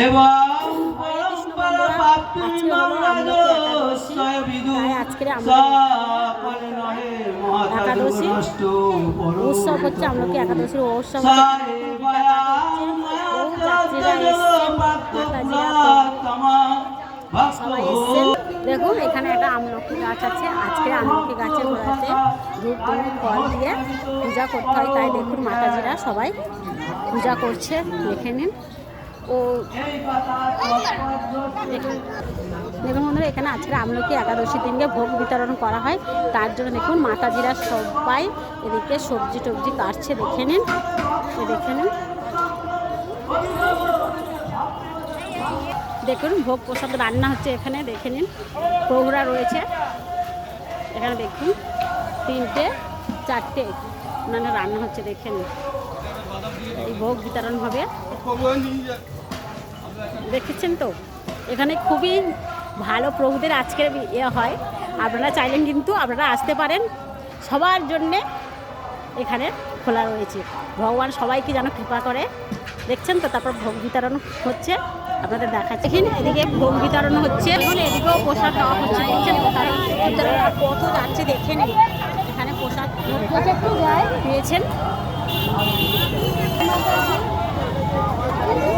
এবং পরম্পরা প্রাপ্তি আজকে একাদশী উৎসব হচ্ছে, আমলকি একাদশীর উৎসব সবাই এসছেন। দেখুন এখানে একটা আমলকি গাছ আছে, আজকে আমলকি গাছের গোড়াতে ধূপ ধূপ ফল দিয়ে পূজা করতে হয়, তাই দেখুন মাতাজিরা সবাই পূজা করছে, দেখে নিন। ও দেখুন বন্ধুরা, এখানে আজকে আমলকি একাদশীর দিনকে ভোগ বিতরণ করা হয়, তার জন্য দেখুন মাতাজিরা সবাই এদিকে সবজি টবজি কাটছে, দেখে নিন, দেখে নিন। দেখুন ভোগ প্রসাদ রান্না হচ্ছে এখানে, দেখে নিন। প্রহরা রয়েছে এখানে, দেখুন 3টে 4টে মানে রান্না হচ্ছে, দেখে নিন। এই ভোগ বিতরণ হবে, দেখেছেন তো। এখানে খুবই ভালো প্রভুদের আজকের হয়, আপনারা চাইলেন কিন্তু আপনারা আসতে পারেন, সবার জন্যে এখানে খোলা রয়েছে। ভগবান সবাইকে যেন কৃপা করে, দেখছেন তো। তারপর ভোগ বিতরণ হচ্ছে, আপনাদের দেখাচ্ছে। দেখেন এদিকে ভোগ বিতরণ হচ্ছে, এখন এদিকেও প্রসাদ দেওয়া হচ্ছে, দেখছেন ভিতরে কত যাচ্ছে, দেখে নিন। এখানে প্রসাদ পেয়েছেন।